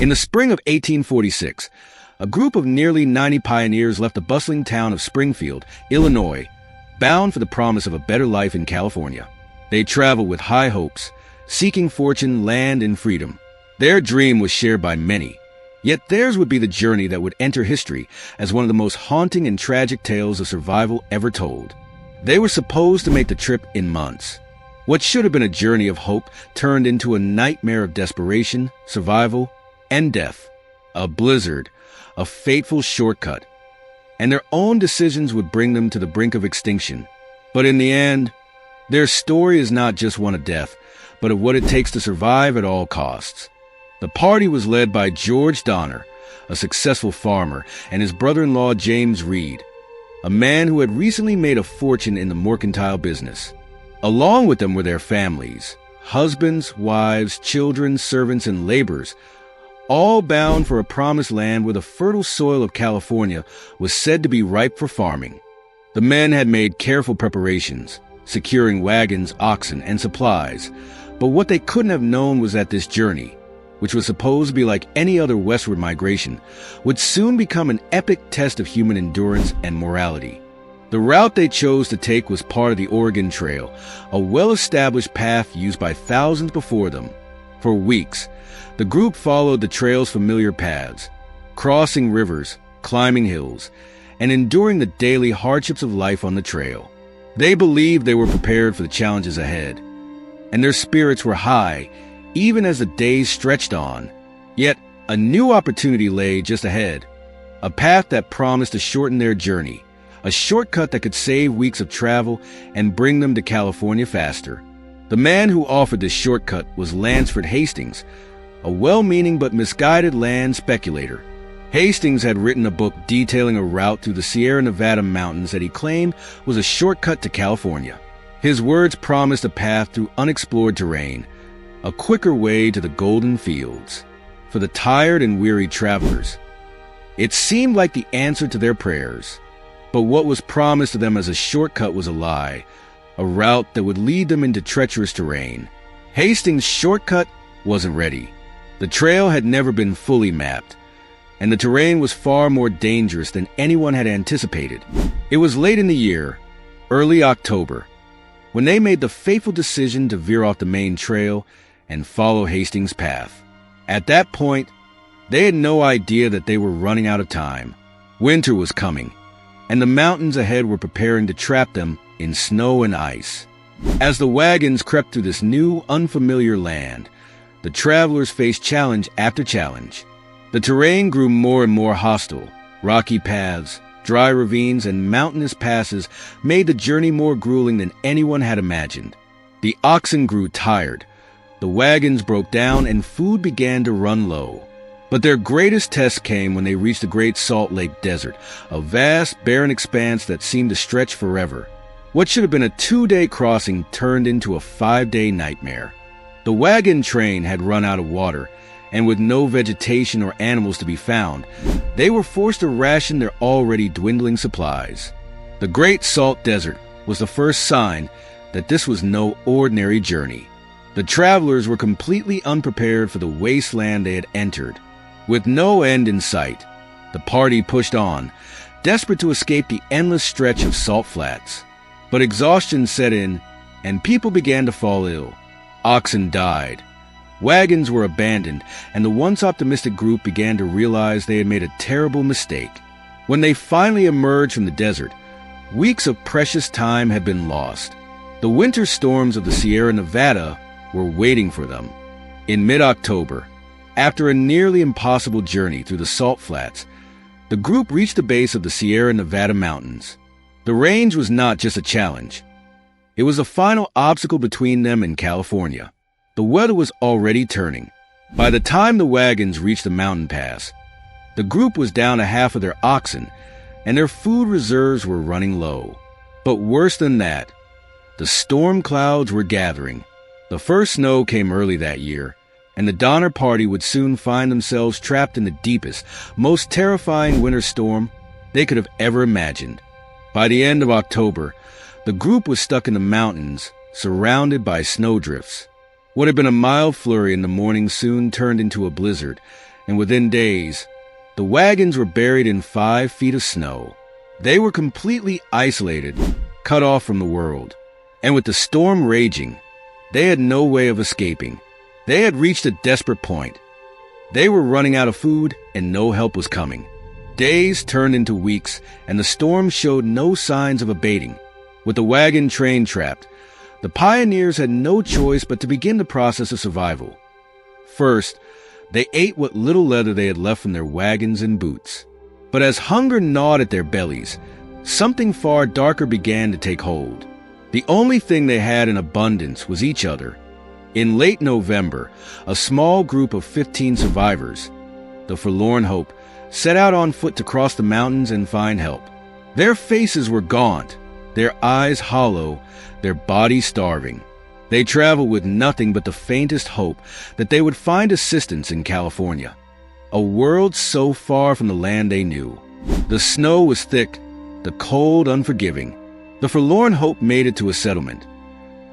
In the spring of 1846, a group of nearly 90 pioneers left the bustling town of Springfield, Illinois, bound for the promise of a better life in California. They traveled with high hopes, seeking fortune, land, and freedom. Their dream was shared by many, yet theirs would be the journey that would enter history as one of the most haunting and tragic tales of survival ever told. They were supposed to make the trip in months. What should have been a journey of hope turned into a nightmare of desperation, survival, and death. A blizzard, a fateful shortcut, and their own decisions would bring them to the brink of extinction. But in the end, their story is not just one of death, but of what it takes to survive at all costs. The party was led by George Donner, a successful farmer, and his brother-in-law James Reed, a man who had recently made a fortune in the mercantile business. Along with them were their families, husbands, wives, children, servants, and laborers, all bound for a promised land where the fertile soil of California was said to be ripe for farming. The men had made careful preparations, securing wagons, oxen, and supplies, but what they couldn't have known was that this journey, which was supposed to be like any other westward migration, would soon become an epic test of human endurance and morality. The route they chose to take was part of the Oregon Trail, a well-established path used by thousands before them. For weeks, the group followed the trail's familiar paths, crossing rivers, climbing hills, and enduring the daily hardships of life on the trail. They believed they were prepared for the challenges ahead, and their spirits were high, even as the days stretched on. Yet, a new opportunity lay just ahead, a path that promised to shorten their journey, a shortcut that could save weeks of travel and bring them to California faster. The man who offered this shortcut was Lansford Hastings, a well-meaning but misguided land speculator. Hastings had written a book detailing a route through the Sierra Nevada mountains that he claimed was a shortcut to California. His words promised a path through unexplored terrain, a quicker way to the golden fields. For the tired and weary travelers, it seemed like the answer to their prayers. But what was promised to them as a shortcut was a lie, a route that would lead them into treacherous terrain. Hastings' shortcut wasn't ready. The trail had never been fully mapped, and the terrain was far more dangerous than anyone had anticipated. It was late in the year, early October, when they made the fateful decision to veer off the main trail and follow Hastings' path. At that point, they had no idea that they were running out of time. Winter was coming, and the mountains ahead were preparing to trap them in snow and ice. As the wagons crept through this new, unfamiliar land, the travelers faced challenge after challenge. The terrain grew more and more hostile. Rocky paths, dry ravines, and mountainous passes made the journey more grueling than anyone had imagined. The oxen grew tired, the wagons broke down, and food began to run low. But their greatest test came when they reached the Great Salt Lake Desert, a vast, barren expanse that seemed to stretch forever. What should have been a 2-day crossing turned into a 5-day nightmare. The wagon train had run out of water, and with no vegetation or animals to be found, they were forced to ration their already dwindling supplies. The Great Salt Desert was the first sign that this was no ordinary journey. The travelers were completely unprepared for the wasteland they had entered. With no end in sight, the party pushed on, desperate to escape the endless stretch of salt flats. But exhaustion set in, and people began to fall ill. Oxen died. Wagons were abandoned, and the once optimistic group began to realize they had made a terrible mistake. When they finally emerged from the desert, weeks of precious time had been lost. The winter storms of the Sierra Nevada were waiting for them. In mid-October, after a nearly impossible journey through the salt flats, the group reached the base of the Sierra Nevada mountains. The range was not just a challenge. It was the final obstacle between them and California. The weather was already turning. By the time the wagons reached the mountain pass, the group was down to half of their oxen, and their food reserves were running low. But worse than that, the storm clouds were gathering. The first snow came early that year, and the Donner Party would soon find themselves trapped in the deepest, most terrifying winter storm they could have ever imagined. By the end of October, the group was stuck in the mountains, surrounded by snowdrifts. What had been a mild flurry in the morning soon turned into a blizzard, and within days, the wagons were buried in 5 feet of snow. They were completely isolated, cut off from the world. And with the storm raging, they had no way of escaping. They had reached a desperate point. They were running out of food, and no help was coming. Days turned into weeks, and the storm showed no signs of abating. With the wagon train trapped, the pioneers had no choice but to begin the process of survival. First, they ate what little leather they had left from their wagons and boots. But as hunger gnawed at their bellies, something far darker began to take hold. The only thing they had in abundance was each other. In late November, a small group of 15 survivors, the Forlorn Hope, set out on foot to cross the mountains and find help. Their faces were gaunt, their eyes hollow, their bodies starving. They traveled with nothing but the faintest hope that they would find assistance in California, a world so far from the land they knew. The snow was thick, the cold unforgiving. The Forlorn Hope made it to a settlement,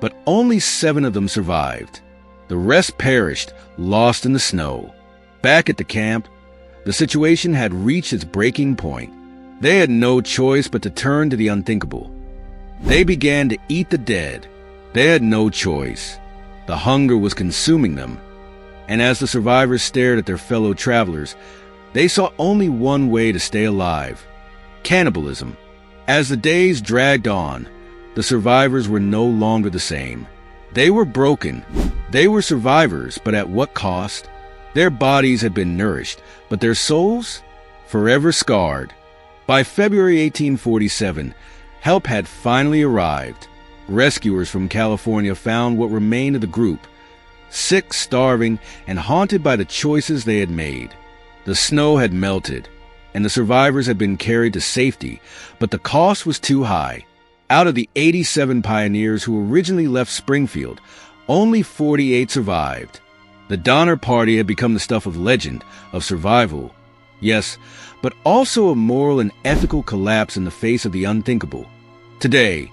but only 7 of them survived. The rest perished, lost in the snow. Back at the camp, the situation had reached its breaking point. They had no choice but to turn to the unthinkable. They began to eat the dead. They had no choice. The hunger was consuming them. And as the survivors stared at their fellow travelers, they saw only one way to stay alive: cannibalism. As the days dragged on, the survivors were no longer the same. They were broken. They were survivors, but at what cost? Their bodies had been nourished, but their souls? Forever scarred. By February 1847, help had finally arrived. Rescuers from California found what remained of the group, sick, starving, and haunted by the choices they had made. The snow had melted, and the survivors had been carried to safety, but the cost was too high. Out of the 87 pioneers who originally left Springfield, only 48 survived. The Donner Party had become the stuff of legend, of survival, yes, but also a moral and ethical collapse in the face of the unthinkable. Today,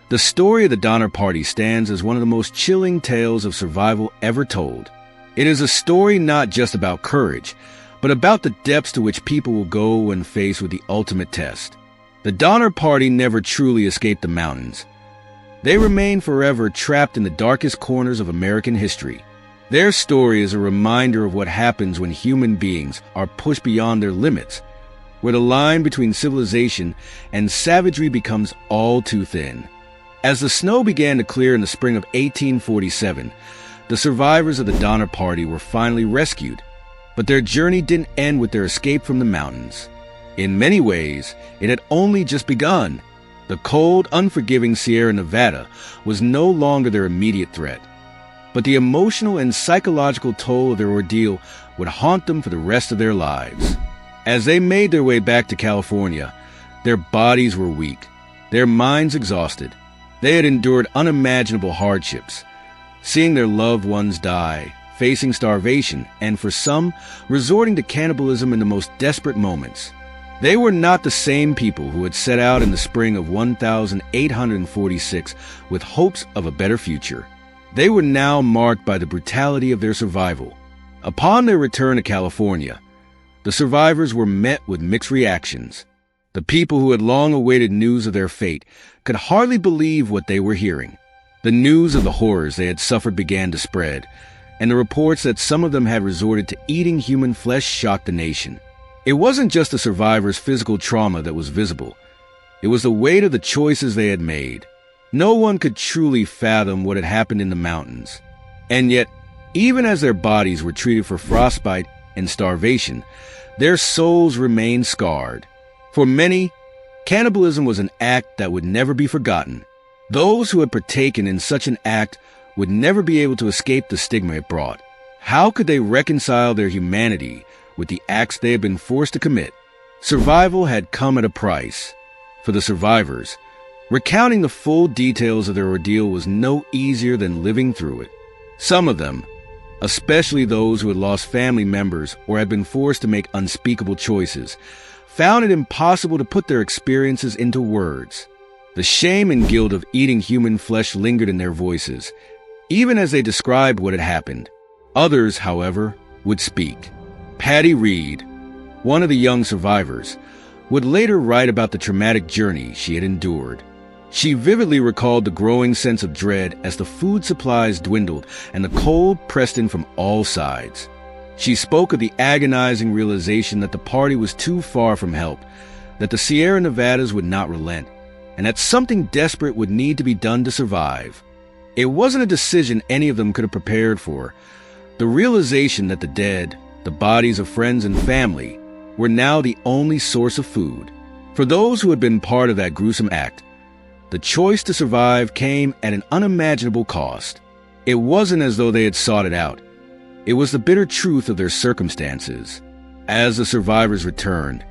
the story of the Donner Party stands as one of the most chilling tales of survival ever told. It is a story not just about courage, but about the depths to which people will go when faced with the ultimate test. The Donner Party never truly escaped the mountains. They remain forever trapped in the darkest corners of American history. Their story is a reminder of what happens when human beings are pushed beyond their limits, where the line between civilization and savagery becomes all too thin. As the snow began to clear in the spring of 1847, the survivors of the Donner Party were finally rescued, but their journey didn't end with their escape from the mountains. In many ways, it had only just begun. The cold, unforgiving Sierra Nevada was no longer their immediate threat, but the emotional and psychological toll of their ordeal would haunt them for the rest of their lives. As they made their way back to California, their bodies were weak, their minds exhausted. They had endured unimaginable hardships, seeing their loved ones die, facing starvation, and for some, resorting to cannibalism in the most desperate moments. They were not the same people who had set out in the spring of 1846 with hopes of a better future. They were now marked by the brutality of their survival. Upon their return to California, the survivors were met with mixed reactions. The people who had long awaited news of their fate could hardly believe what they were hearing. The news of the horrors they had suffered began to spread, and the reports that some of them had resorted to eating human flesh shocked the nation. It wasn't just the survivors' physical trauma that was visible. It was the weight of the choices they had made. No one could truly fathom what had happened in the mountains. And yet, even as their bodies were treated for frostbite and starvation, their souls remained scarred. For many, cannibalism was an act that would never be forgotten. Those who had partaken in such an act would never be able to escape the stigma it brought. How could they reconcile their humanity with the acts they had been forced to commit? Survival had come at a price. For the survivors, recounting the full details of their ordeal was no easier than living through it. Some of them, especially those who had lost family members or had been forced to make unspeakable choices, found it impossible to put their experiences into words. The shame and guilt of eating human flesh lingered in their voices, even as they described what had happened. Others, however, would speak. Patty Reed, one of the young survivors, would later write about the traumatic journey she had endured. She vividly recalled the growing sense of dread as the food supplies dwindled and the cold pressed in from all sides. She spoke of the agonizing realization that the party was too far from help, that the Sierra Nevadas would not relent, and that something desperate would need to be done to survive. It wasn't a decision any of them could have prepared for. The realization that the dead, the bodies of friends and family, were now the only source of food. For those who had been part of that gruesome act, the choice to survive came at an unimaginable cost. It wasn't as though they had sought it out. It was the bitter truth of their circumstances. As the survivors returned,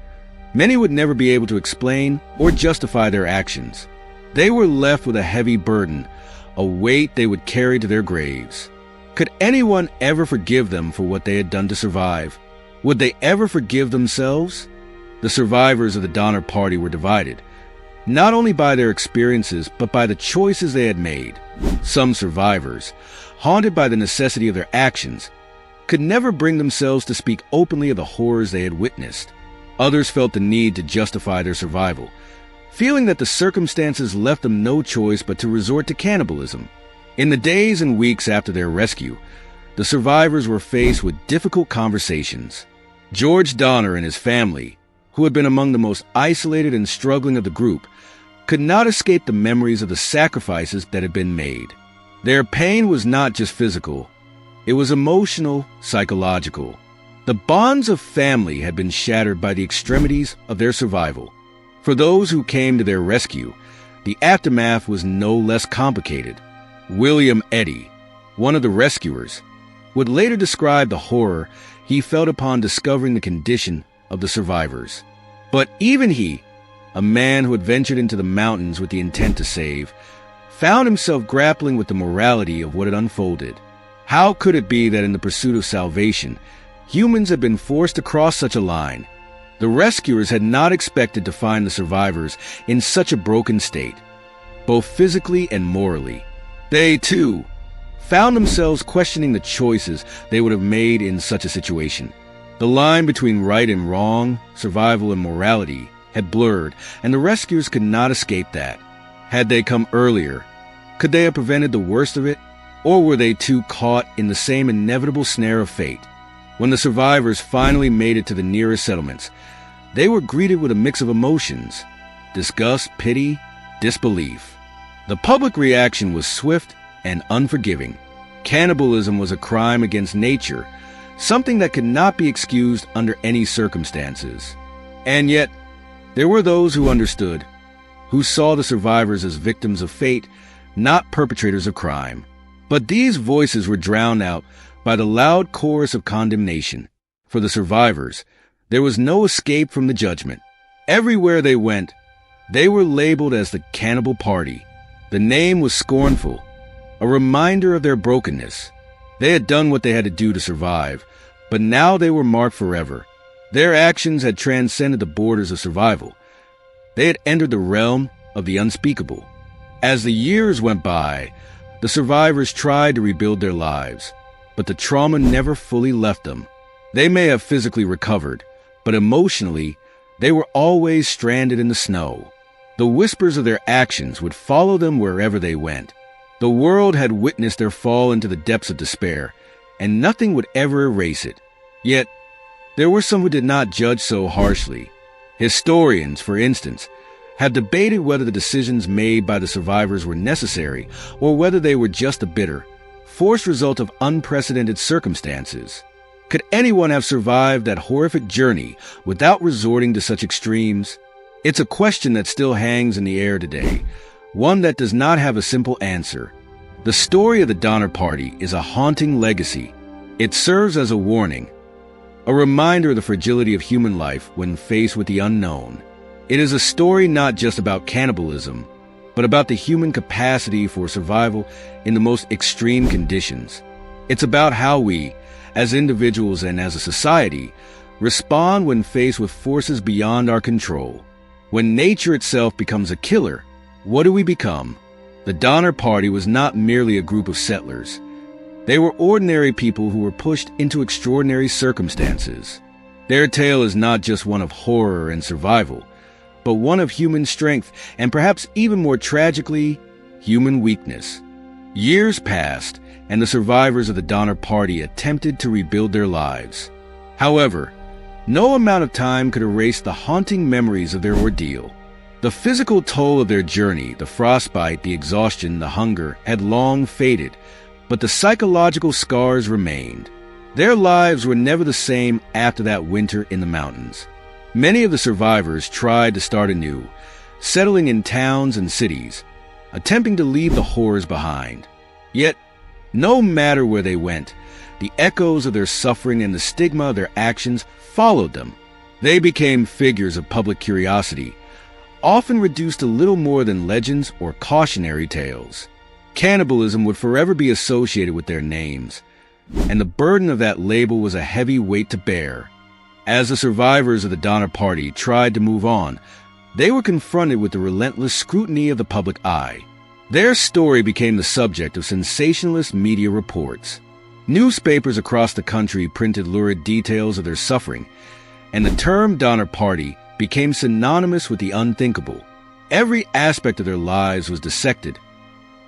many would never be able to explain or justify their actions. They were left with a heavy burden, a weight they would carry to their graves. Could anyone ever forgive them for what they had done to survive? Would they ever forgive themselves? The survivors of the Donner Party were divided, not only by their experiences, but by the choices they had made. Some survivors, haunted by the necessity of their actions, could never bring themselves to speak openly of the horrors they had witnessed. Others felt the need to justify their survival, feeling that the circumstances left them no choice but to resort to cannibalism. In the days and weeks after their rescue, the survivors were faced with difficult conversations. George Donner and his family, who had been among the most isolated and struggling of the group, could not escape the memories of the sacrifices that had been made. Their pain was not just physical, it was emotional, psychological. The bonds of family had been shattered by the extremities of their survival. For those who came to their rescue, the aftermath was no less complicated. William Eddy, one of the rescuers, would later describe the horror he felt upon discovering the condition of the survivors. But even he, a man who had ventured into the mountains with the intent to save, found himself grappling with the morality of what had unfolded. How could it be that in the pursuit of salvation, humans had been forced to cross such a line? The rescuers had not expected to find the survivors in such a broken state, both physically and morally. They, too, found themselves questioning the choices they would have made in such a situation. The line between right and wrong, survival and morality, had blurred, and the rescuers could not escape that. Had they come earlier, could they have prevented the worst of it? Or were they too caught in the same inevitable snare of fate? When the survivors finally made it to the nearest settlements, they were greeted with a mix of emotions: disgust, pity, disbelief. The public reaction was swift and unforgiving. Cannibalism was a crime against nature, something that could not be excused under any circumstances. And yet, there were those who understood, who saw the survivors as victims of fate, not perpetrators of crime. But these voices were drowned out by the loud chorus of condemnation. For the survivors, there was no escape from the judgment. Everywhere they went, they were labeled as the Cannibal Party. The name was scornful, a reminder of their brokenness. They had done what they had to do to survive, but now they were marked forever. Their actions had transcended the borders of survival. They had entered the realm of the unspeakable. As the years went by, the survivors tried to rebuild their lives, but the trauma never fully left them. They may have physically recovered, but emotionally, they were always stranded in the snow. The whispers of their actions would follow them wherever they went. The world had witnessed their fall into the depths of despair, and nothing would ever erase it. Yet, there were some who did not judge so harshly. Historians, for instance, have debated whether the decisions made by the survivors were necessary or whether they were just a bitter, forced result of unprecedented circumstances. Could anyone have survived that horrific journey without resorting to such extremes? It's a question that still hangs in the air today, one that does not have a simple answer. The story of the Donner Party is a haunting legacy. It serves as a warning, a reminder of the fragility of human life when faced with the unknown. It is a story not just about cannibalism, but about the human capacity for survival in the most extreme conditions. It's about how we, as individuals and as a society, respond when faced with forces beyond our control. When nature itself becomes a killer, what do we become? The Donner Party was not merely a group of settlers. They were ordinary people who were pushed into extraordinary circumstances. Their tale is not just one of horror and survival, but one of human strength and perhaps even more tragically, human weakness. Years passed, and the survivors of the Donner Party attempted to rebuild their lives. However, no amount of time could erase the haunting memories of their ordeal. The physical toll of their journey, the frostbite, the exhaustion, the hunger, had long faded, but the psychological scars remained. Their lives were never the same after that winter in the mountains. Many of the survivors tried to start anew, settling in towns and cities, attempting to leave the horrors behind. Yet, no matter where they went, the echoes of their suffering and the stigma of their actions followed them. They became figures of public curiosity, often reduced to little more than legends or cautionary tales. Cannibalism would forever be associated with their names, and the burden of that label was a heavy weight to bear. As the survivors of the Donner Party tried to move on, they were confronted with the relentless scrutiny of the public eye. Their story became the subject of sensationalist media reports. Newspapers across the country printed lurid details of their suffering, and the term Donner Party became synonymous with the unthinkable. Every aspect of their lives was dissected,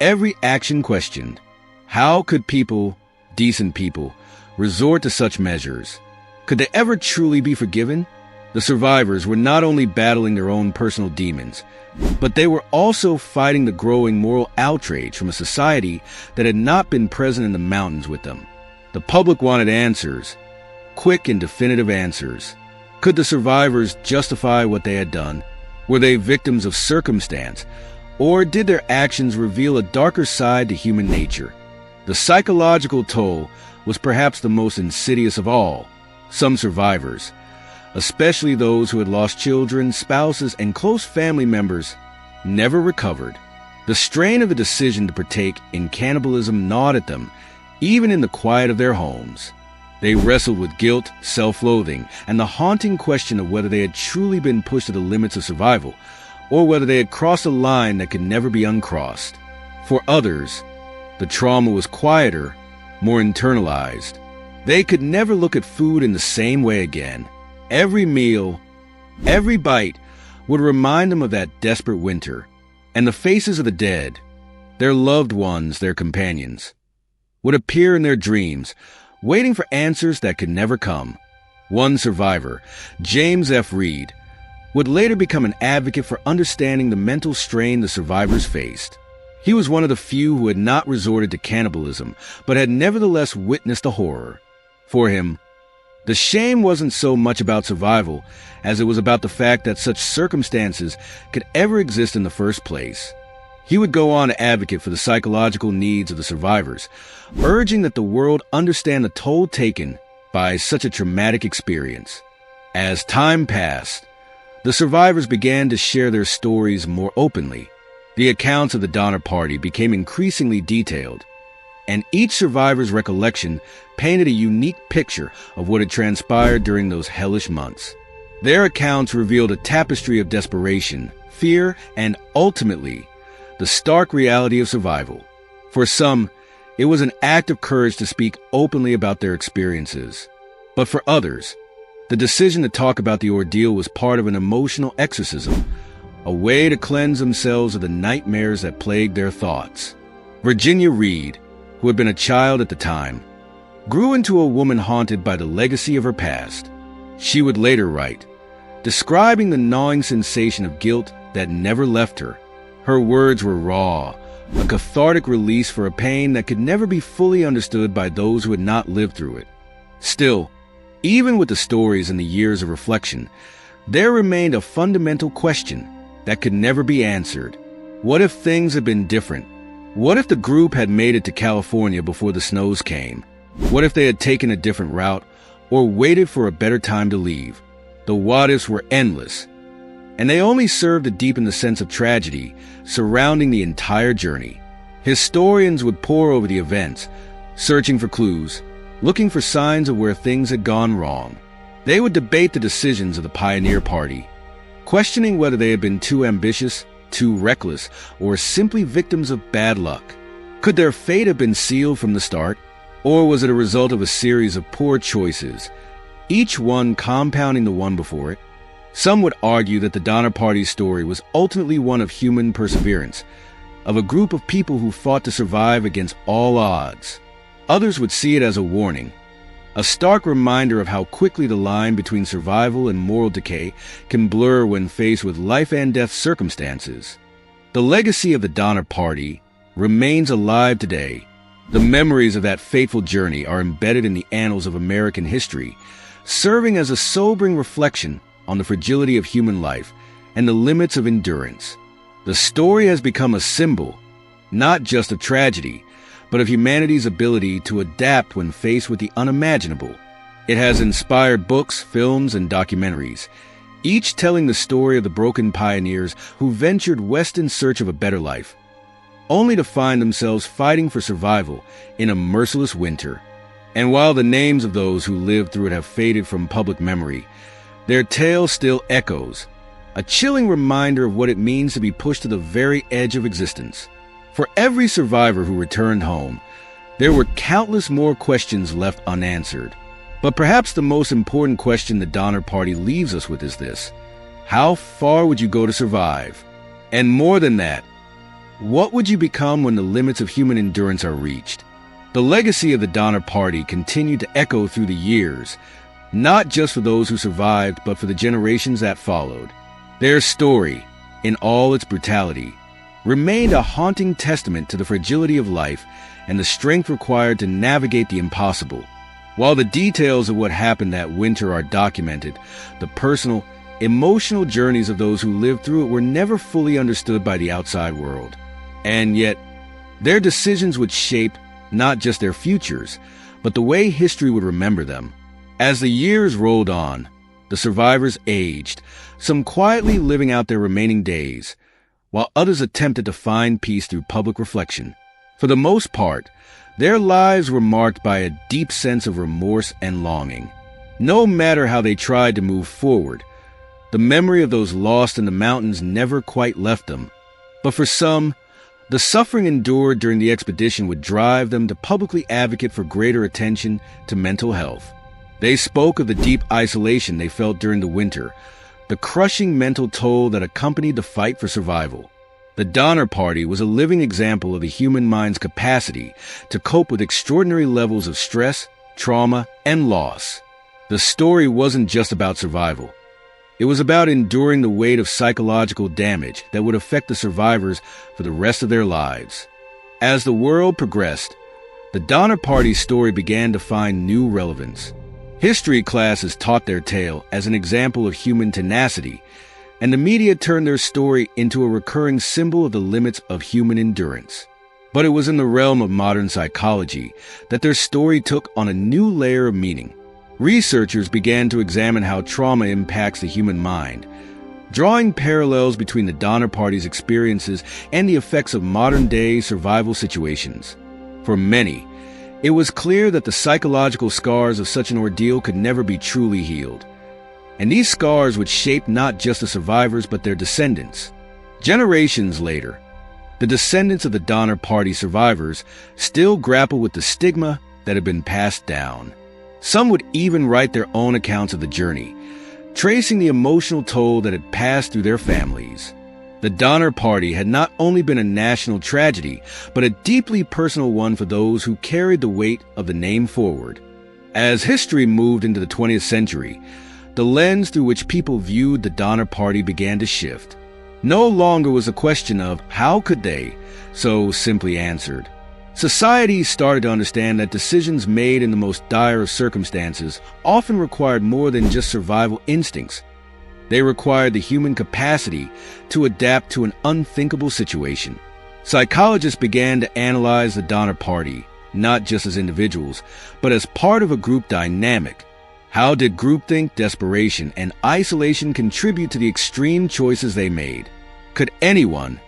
every action questioned. How could people, decent people, resort to such measures? Could they ever truly be forgiven? The survivors were not only battling their own personal demons, but they were also fighting the growing moral outrage from a society that had not been present in the mountains with them. The public wanted answers, quick and definitive answers. Could the survivors justify what they had done? Were they victims of circumstance, or did their actions reveal a darker side to human nature? The psychological toll was perhaps the most insidious of all. Some survivors, especially those who had lost children, spouses, and close family members, never recovered. The strain of the decision to partake in cannibalism gnawed at them, even in the quiet of their homes. They wrestled with guilt, self-loathing, and the haunting question of whether they had truly been pushed to the limits of survival, or whether they had crossed a line that could never be uncrossed. For others, the trauma was quieter, more internalized. They could never look at food in the same way again. Every meal, every bite would remind them of that desperate winter, and the faces of the dead, their loved ones, their companions, would appear in their dreams, waiting for answers that could never come. One survivor, James F. Reed, would later become an advocate for understanding the mental strain the survivors faced. He was one of the few who had not resorted to cannibalism, but had nevertheless witnessed the horror. For him, the shame wasn't so much about survival as it was about the fact that such circumstances could ever exist in the first place. He would go on to advocate for the psychological needs of the survivors, urging that the world understand the toll taken by such a traumatic experience. As time passed, the survivors began to share their stories more openly. The accounts of the Donner Party became increasingly detailed, and each survivor's recollection painted a unique picture of what had transpired during those hellish months. Their accounts revealed a tapestry of desperation, fear, and ultimately, the stark reality of survival. For some, it was an act of courage to speak openly about their experiences. But for others, the decision to talk about the ordeal was part of an emotional exorcism, a way to cleanse themselves of the nightmares that plagued their thoughts. Virginia Reed, who had been a child at the time, grew into a woman haunted by the legacy of her past. She would later write, describing the gnawing sensation of guilt that never left her. Her words were raw, a cathartic release for a pain that could never be fully understood by those who had not lived through it. Still, even with the stories and the years of reflection, there remained a fundamental question that could never be answered. What if things had been different? What if the group had made it to California before the snows came? What if they had taken a different route or waited for a better time to leave? The what-ifs were endless, and they only served to deepen the sense of tragedy surrounding the entire journey. Historians would pore over the events, searching for clues, looking for signs of where things had gone wrong. They would debate the decisions of the Pioneer Party, questioning whether they had been too ambitious, too reckless, or simply victims of bad luck. Could their fate have been sealed from the start? Or was it a result of a series of poor choices, each one compounding the one before it? Some would argue that the Donner Party's story was ultimately one of human perseverance, of a group of people who fought to survive against all odds. Others would see it as a warning, a stark reminder of how quickly the line between survival and moral decay can blur when faced with life and death circumstances. The legacy of the Donner Party remains alive today. The memories of that fateful journey are embedded in the annals of American history, serving as a sobering reflection on the fragility of human life and the limits of endurance. The story has become a symbol, not just of tragedy, but of humanity's ability to adapt when faced with the unimaginable. It has inspired books, films, and documentaries, each telling the story of the broken pioneers who ventured west in search of a better life, only to find themselves fighting for survival in a merciless winter. And while the names of those who lived through it have faded from public memory, their tale still echoes, a chilling reminder of what it means to be pushed to the very edge of existence. For every survivor who returned home, there were countless more questions left unanswered. But perhaps the most important question the Donner Party leaves us with is this: how far would you go to survive? And more than that, what would you become when the limits of human endurance are reached? The legacy of the Donner Party continued to echo through the years, not just for those who survived, but for the generations that followed. Their story, in all its brutality, remained a haunting testament to the fragility of life and the strength required to navigate the impossible. While the details of what happened that winter are documented, the personal, emotional journeys of those who lived through it were never fully understood by the outside world. And yet, their decisions would shape not just their futures, but the way history would remember them. As the years rolled on, the survivors aged, some quietly living out their remaining days, while others attempted to find peace through public reflection. For the most part, their lives were marked by a deep sense of remorse and longing. No matter how they tried to move forward, the memory of those lost in the mountains never quite left them. But for some, the suffering endured during the expedition would drive them to publicly advocate for greater attention to mental health. They spoke of the deep isolation they felt during the winter, the crushing mental toll that accompanied the fight for survival. The Donner Party was a living example of the human mind's capacity to cope with extraordinary levels of stress, trauma, and loss. The story wasn't just about survival. It was about enduring the weight of psychological damage that would affect the survivors for the rest of their lives. As the world progressed, the Donner Party's story began to find new relevance. History classes taught their tale as an example of human tenacity, and the media turned their story into a recurring symbol of the limits of human endurance. But it was in the realm of modern psychology that their story took on a new layer of meaning. Researchers began to examine how trauma impacts the human mind, drawing parallels between the Donner Party's experiences and the effects of modern-day survival situations. For many, it was clear that the psychological scars of such an ordeal could never be truly healed. And these scars would shape not just the survivors but their descendants. Generations later, the descendants of the Donner Party survivors still grapple with the stigma that had been passed down. Some would even write their own accounts of the journey, tracing the emotional toll that had passed through their families. The Donner Party had not only been a national tragedy, but a deeply personal one for those who carried the weight of the name forward. As history moved into the 20th century, the lens through which people viewed the Donner Party began to shift. No longer was a question of how could they, so simply answered. Society started to understand that decisions made in the most dire of circumstances often required more than just survival instincts. They required the human capacity to adapt to an unthinkable situation. Psychologists began to analyze the Donner Party, not just as individuals, but as part of a group dynamic. How did groupthink, desperation, and isolation contribute to the extreme choices they made? Could anyone,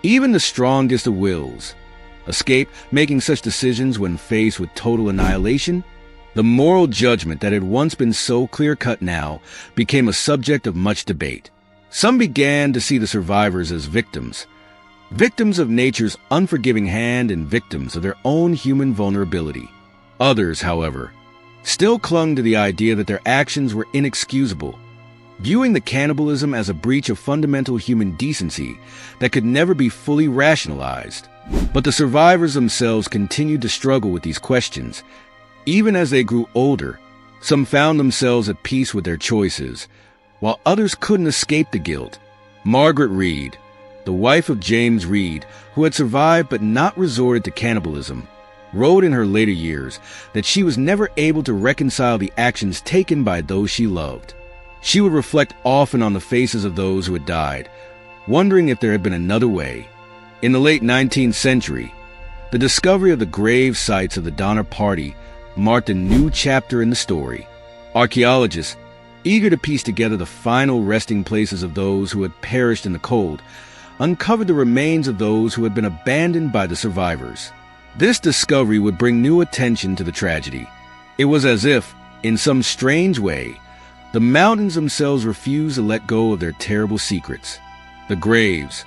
even the strongest of wills, escape making such decisions when faced with total annihilation? The moral judgment that had once been so clear-cut now became a subject of much debate. Some began to see the survivors as victims of nature's unforgiving hand and victims of their own human vulnerability. Others, however, still clung to the idea that their actions were inexcusable, viewing the cannibalism as a breach of fundamental human decency that could never be fully rationalized. But the survivors themselves continued to struggle with these questions. Even as they grew older, some found themselves at peace with their choices, while others couldn't escape the guilt. Margaret Reed, the wife of James Reed, who had survived but not resorted to cannibalism, wrote in her later years that she was never able to reconcile the actions taken by those she loved. She would reflect often on the faces of those who had died, wondering if there had been another way. In the late 19th century, the discovery of the grave sites of the Donner Party marked a new chapter in the story. Archaeologists, eager to piece together the final resting places of those who had perished in the cold, uncovered the remains of those who had been abandoned by the survivors. This discovery would bring new attention to the tragedy. It was as if, in some strange way, the mountains themselves refused to let go of their terrible secrets. The graves,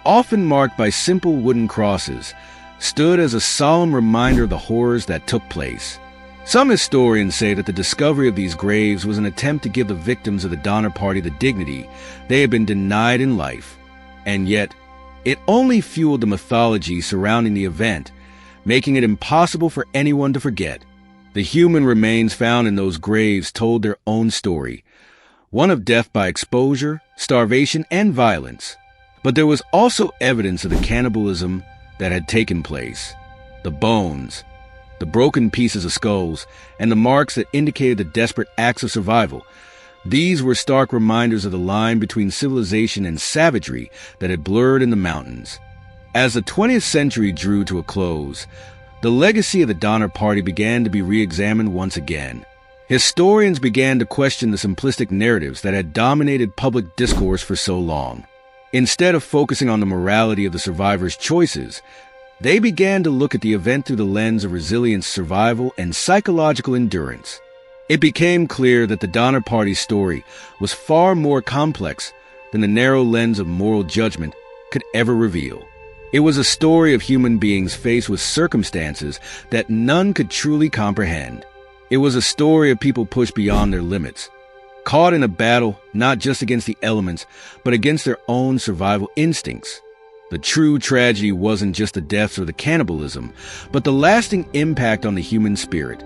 often marked by simple wooden crosses, stood as a solemn reminder of the horrors that took place. Some historians say that the discovery of these graves was an attempt to give the victims of the Donner Party the dignity they had been denied in life. And yet, it only fueled the mythology surrounding the event, making it impossible for anyone to forget. The human remains found in those graves told their own story, one of death by exposure, starvation, and violence. But there was also evidence of the cannibalism that had taken place. The bones, the broken pieces of skulls, and the marks that indicated the desperate acts of survival. These were stark reminders of the line between civilization and savagery that had blurred in the mountains. As the 20th century drew to a close, the legacy of the Donner Party began to be re-examined once again. Historians began to question the simplistic narratives that had dominated public discourse for so long. Instead of focusing on the morality of the survivors' choices, they began to look at the event through the lens of resilience, survival, and psychological endurance. It became clear that the Donner Party's story was far more complex than the narrow lens of moral judgment could ever reveal. It was a story of human beings faced with circumstances that none could truly comprehend. It was a story of people pushed beyond their limits, caught in a battle not just against the elements, but against their own survival instincts. The true tragedy wasn't just the deaths or the cannibalism, but the lasting impact on the human spirit.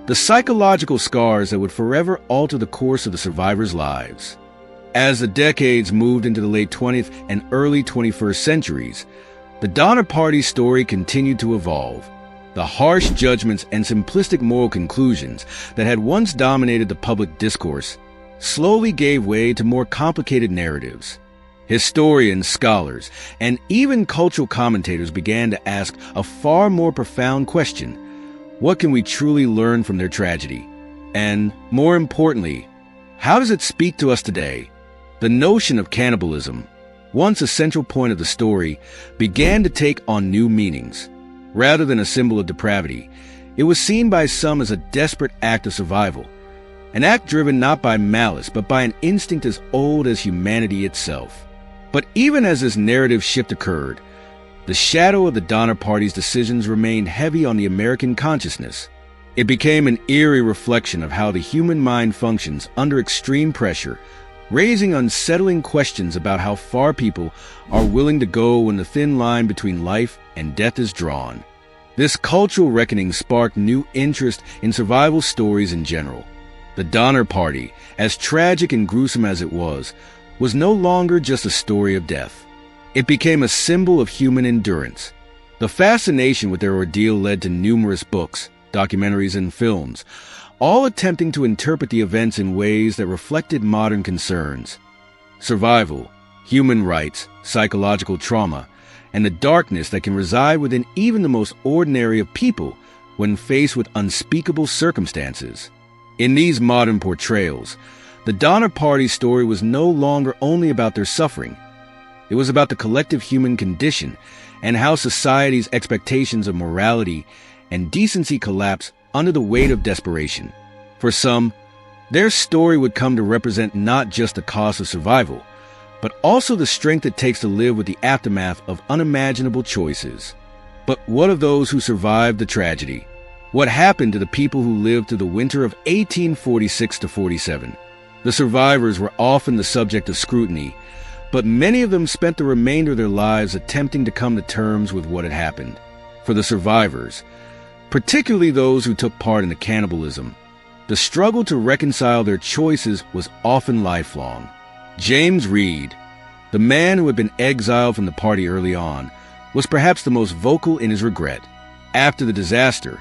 The psychological scars that would forever alter the course of the survivors' lives. As the decades moved into the late 20th and early 21st centuries, the Donner Party's story continued to evolve. The harsh judgments and simplistic moral conclusions that had once dominated the public discourse slowly gave way to more complicated narratives. Historians, scholars, and even cultural commentators began to ask a far more profound question: what can we truly learn from their tragedy? And, more importantly, how does it speak to us today? The notion of cannibalism, once a central point of the story, began to take on new meanings. Rather than a symbol of depravity, it was seen by some as a desperate act of survival, an act driven not by malice but by an instinct as old as humanity itself. But even as this narrative shift occurred, the shadow of the Donner Party's decisions remained heavy on the American consciousness. It became an eerie reflection of how the human mind functions under extreme pressure, raising unsettling questions about how far people are willing to go when the thin line between life and death is drawn. This cultural reckoning sparked new interest in survival stories in general. The Donner Party, as tragic and gruesome as it was no longer just a story of death. It became a symbol of human endurance. The fascination with their ordeal led to numerous books, documentaries, and films, all attempting to interpret the events in ways that reflected modern concerns. Survival, human rights, psychological trauma, and the darkness that can reside within even the most ordinary of people when faced with unspeakable circumstances. In these modern portrayals, the Donner Party story was no longer only about their suffering. It was about the collective human condition and how society's expectations of morality and decency collapse under the weight of desperation. For some, their story would come to represent not just the cost of survival, but also the strength it takes to live with the aftermath of unimaginable choices. But what of those who survived the tragedy? What happened to the people who lived through the winter of 1846 to 47? The survivors were often the subject of scrutiny, but many of them spent the remainder of their lives attempting to come to terms with what had happened. For the survivors, particularly those who took part in the cannibalism, the struggle to reconcile their choices was often lifelong. James Reed, the man who had been exiled from the party early on, was perhaps the most vocal in his regret. After the disaster,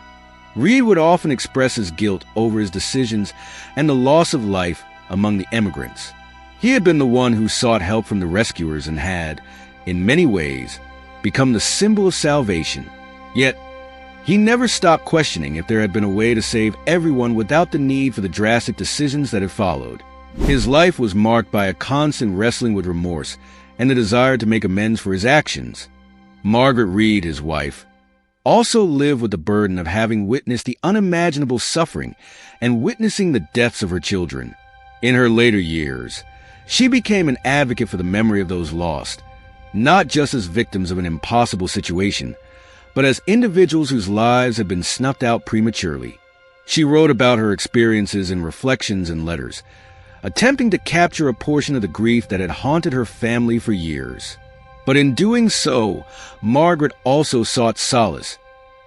Reed would often express his guilt over his decisions and the loss of life among the emigrants. He had been the one who sought help from the rescuers and had, in many ways, become the symbol of salvation. Yet, he never stopped questioning if there had been a way to save everyone without the need for the drastic decisions that had followed. His life was marked by a constant wrestling with remorse and the desire to make amends for his actions. Margaret Reed, his wife, also lived with the burden of having witnessed the unimaginable suffering and witnessing the deaths of her children. In her later years, she became an advocate for the memory of those lost, not just as victims of an impossible situation, but as individuals whose lives had been snuffed out prematurely. She wrote about her experiences in reflections and letters, attempting to capture a portion of the grief that had haunted her family for years. But in doing so, Margaret also sought solace,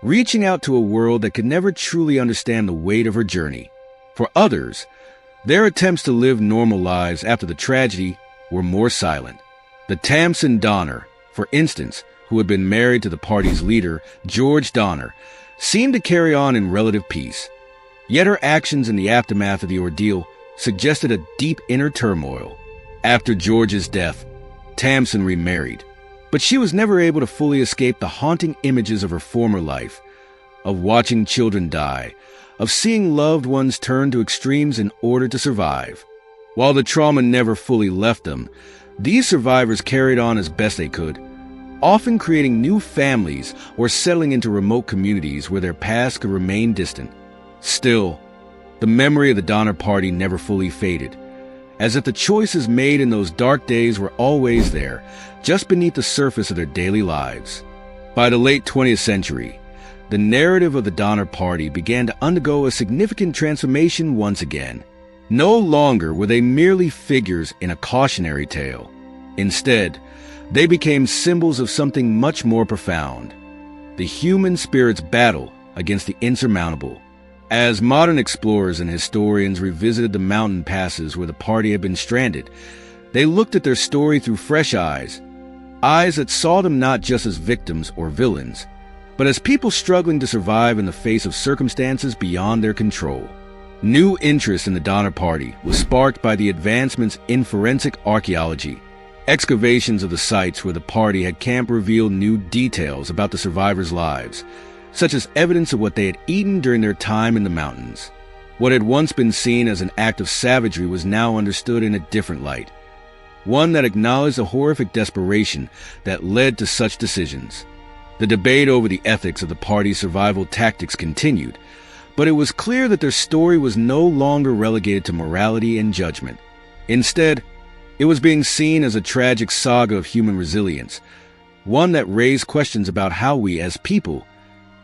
reaching out to a world that could never truly understand the weight of her journey. For others, their attempts to live normal lives after the tragedy were more silent. The Tamsin Donner, for instance, who had been married to the party's leader, George Donner, seemed to carry on in relative peace. Yet her actions in the aftermath of the ordeal suggested a deep inner turmoil. After George's death, Tamsin remarried, but she was never able to fully escape the haunting images of her former life, of watching children die, of seeing loved ones turn to extremes in order to survive. While the trauma never fully left them, these survivors carried on as best they could, often creating new families or settling into remote communities where their past could remain distant. Still, the memory of the Donner Party never fully faded, as if the choices made in those dark days were always there, just beneath the surface of their daily lives. By the late 20th century, the narrative of the Donner Party began to undergo a significant transformation once again. No longer were they merely figures in a cautionary tale. Instead, they became symbols of something much more profound: the human spirit's battle against the insurmountable. As modern explorers and historians revisited the mountain passes where the party had been stranded, they looked at their story through fresh eyes that saw them not just as victims or villains, but as people struggling to survive in the face of circumstances beyond their control. New interest in the Donner Party was sparked by the advancements in forensic archaeology. Excavations of the sites where the party had camped revealed new details about the survivors' lives, such as evidence of what they had eaten during their time in the mountains. What had once been seen as an act of savagery was now understood in a different light, one that acknowledged the horrific desperation that led to such decisions. The debate over the ethics of the party's survival tactics continued, but it was clear that their story was no longer relegated to morality and judgment. Instead, it was being seen as a tragic saga of human resilience, one that raised questions about how we, as people,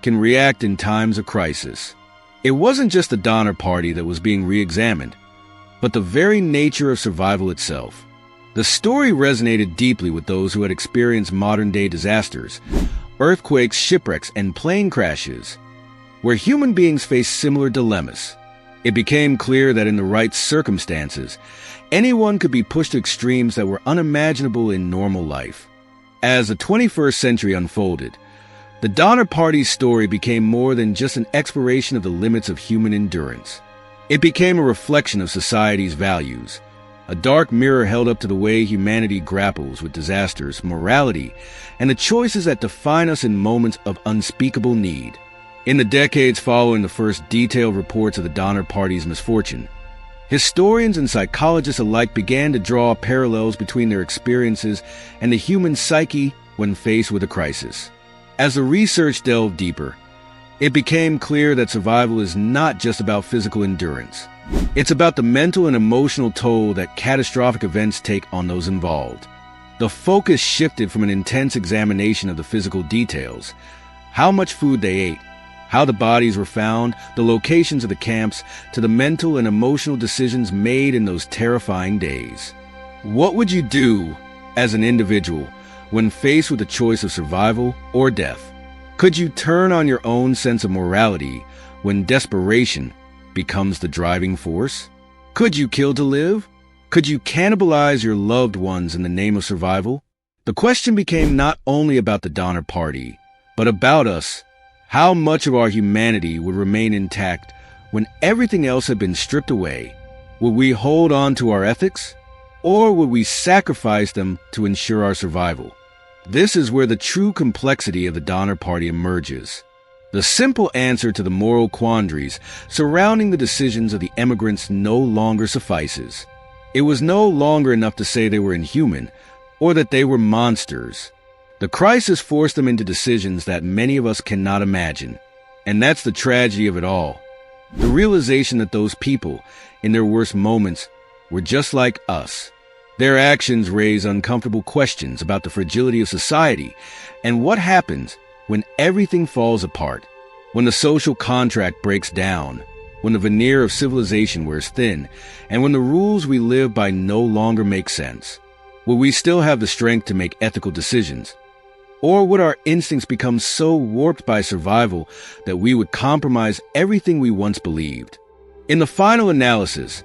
can react in times of crisis. It wasn't just the Donner Party that was being re-examined, but the very nature of survival itself. The story resonated deeply with those who had experienced modern-day disasters, earthquakes, shipwrecks, and plane crashes, where human beings face similar dilemmas. It became clear that in the right circumstances, anyone could be pushed to extremes that were unimaginable in normal life. As the 21st century unfolded, the Donner Party's story became more than just an exploration of the limits of human endurance. It became a reflection of society's values, a dark mirror held up to the way humanity grapples with disasters, morality, and the choices that define us in moments of unspeakable need. In the decades following the first detailed reports of the Donner Party's misfortune, historians and psychologists alike began to draw parallels between their experiences and the human psyche when faced with a crisis. As the research delved deeper, it became clear that survival is not just about physical endurance. It's about the mental and emotional toll that catastrophic events take on those involved. The focus shifted from an intense examination of the physical details, how much food they ate, how the bodies were found, the locations of the camps, to the mental and emotional decisions made in those terrifying days. What would you do as an individual when faced with the choice of survival or death? Could you turn on your own sense of morality when desperation becomes the driving force? Could you kill to live? Could you cannibalize your loved ones in the name of survival? The question became not only about the Donner Party, but about us. How much of our humanity would remain intact when everything else had been stripped away? Would we hold on to our ethics, or would we sacrifice them to ensure our survival? This is where the true complexity of the Donner Party emerges. The simple answer to the moral quandaries surrounding the decisions of the emigrants no longer suffices. It was no longer enough to say they were inhuman or that they were monsters. The crisis forced them into decisions that many of us cannot imagine. And that's the tragedy of it all. The realization that those people, in their worst moments, were just like us. Their actions raise uncomfortable questions about the fragility of society and what happens when everything falls apart, when the social contract breaks down, when the veneer of civilization wears thin, and when the rules we live by no longer make sense. Will we still have the strength to make ethical decisions? Or would our instincts become so warped by survival that we would compromise everything we once believed? In the final analysis,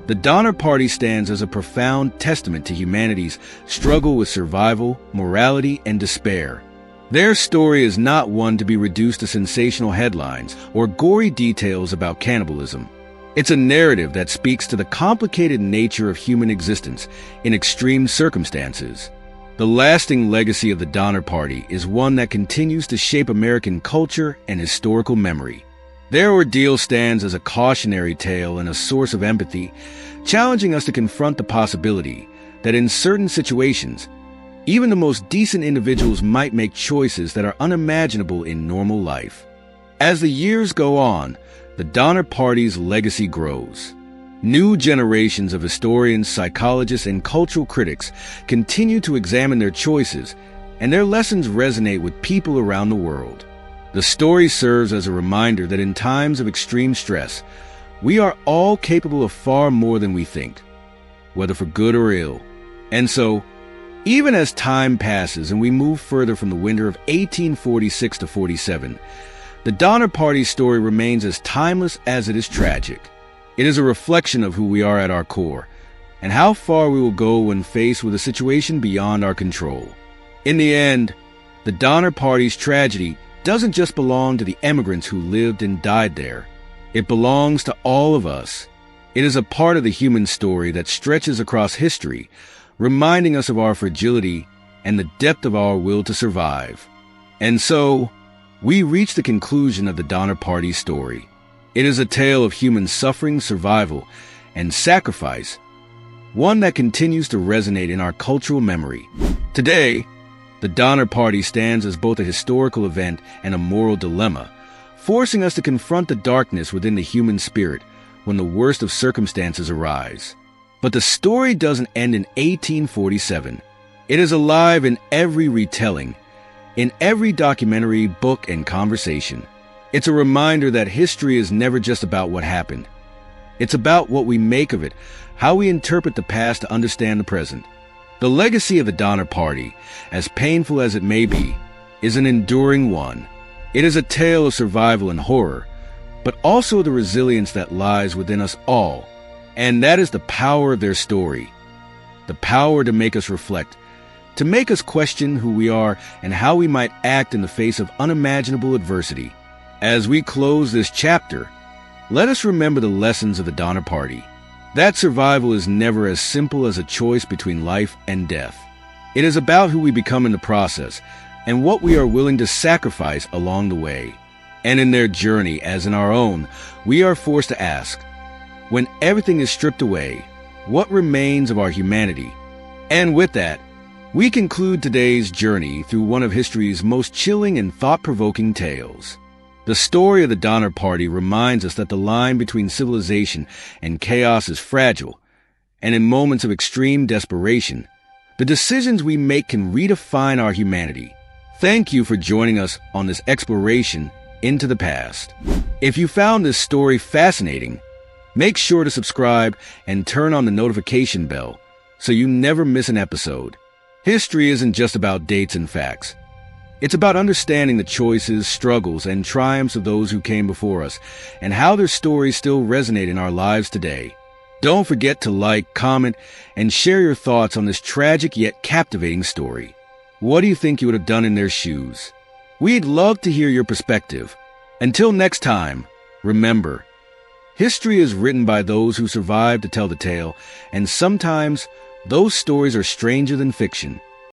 the Donner Party stands as a profound testament to humanity's struggle with survival, morality, and despair. Their story is not one to be reduced to sensational headlines or gory details about cannibalism. It's a narrative that speaks to the complicated nature of human existence in extreme circumstances. The lasting legacy of the Donner Party is one that continues to shape American culture and historical memory. Their ordeal stands as a cautionary tale and a source of empathy, challenging us to confront the possibility that in certain situations, even the most decent individuals might make choices that are unimaginable in normal life. As the years go on, the Donner Party's legacy grows. New generations of historians, psychologists, and cultural critics continue to examine their choices, and their lessons resonate with people around the world. The story serves as a reminder that in times of extreme stress, we are all capable of far more than we think, whether for good or ill. And so, even as time passes and we move further from the winter of 1846 to 47, the Donner Party story remains as timeless as it is tragic. It is a reflection of who we are at our core, and how far we will go when faced with a situation beyond our control. In the end, the Donner Party's tragedy doesn't just belong to the immigrants who lived and died there. It belongs to all of us. It is a part of the human story that stretches across history, reminding us of our fragility and the depth of our will to survive. And so, we reach the conclusion of the Donner Party story. It is a tale of human suffering, survival, and sacrifice, one that continues to resonate in our cultural memory. Today, the Donner Party stands as both a historical event and a moral dilemma, forcing us to confront the darkness within the human spirit when the worst of circumstances arise. But the story doesn't end in 1847. It is alive in every retelling, in every documentary, book, and conversation. It's a reminder that history is never just about what happened. It's about what we make of it, how we interpret the past to understand the present. The legacy of the Donner Party, as painful as it may be, is an enduring one. It is a tale of survival and horror, but also the resilience that lies within us all. And that is the power of their story. The power to make us reflect, to make us question who we are and how we might act in the face of unimaginable adversity. As we close this chapter, let us remember the lessons of the Donner Party. That survival is never as simple as a choice between life and death. It is about who we become in the process and what we are willing to sacrifice along the way. And in their journey, as in our own, we are forced to ask, when everything is stripped away, what remains of our humanity? And with that, we conclude today's journey through one of history's most chilling and thought-provoking tales. The story of the Donner Party reminds us that the line between civilization and chaos is fragile, and in moments of extreme desperation, the decisions we make can redefine our humanity. Thank you for joining us on this exploration into the past. If you found this story fascinating, make sure to subscribe and turn on the notification bell so you never miss an episode. History isn't just about dates and facts. It's about understanding the choices, struggles, and triumphs of those who came before us, and how their stories still resonate in our lives today. Don't forget to like, comment, and share your thoughts on this tragic yet captivating story. What do you think you would have done in their shoes? We'd love to hear your perspective. Until next time, remember, history is written by those who survive to tell the tale, and sometimes those stories are stranger than fiction.